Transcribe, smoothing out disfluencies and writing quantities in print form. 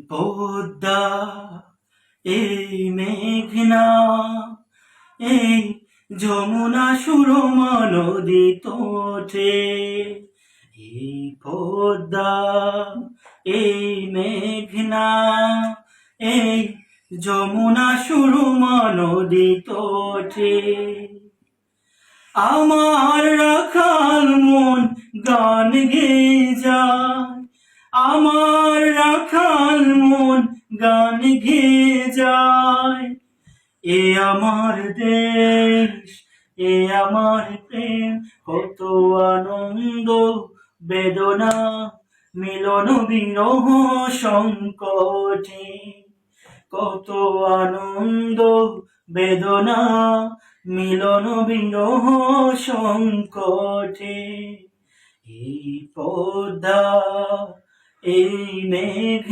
পদ্মা, এই মেঘনা, এই যমুনা সুরমা নদী তোঠে। এই পদ্মা, এই মেঘনা, এই যমুনা সুরমা নদী তোঠে। আমার রাখাল মন গান গেয়ে যায়, আমার রাখাল মন গান গেয়ে যায়। এ আমার দেশ, এ আমার প্রেম, কত আনন্দ বেদনা মিলন বিরহ সংকটে। কত আনন্দ বেদনা মিলন বিরহ সংকটে। এই পদ্মা, এই মেঘ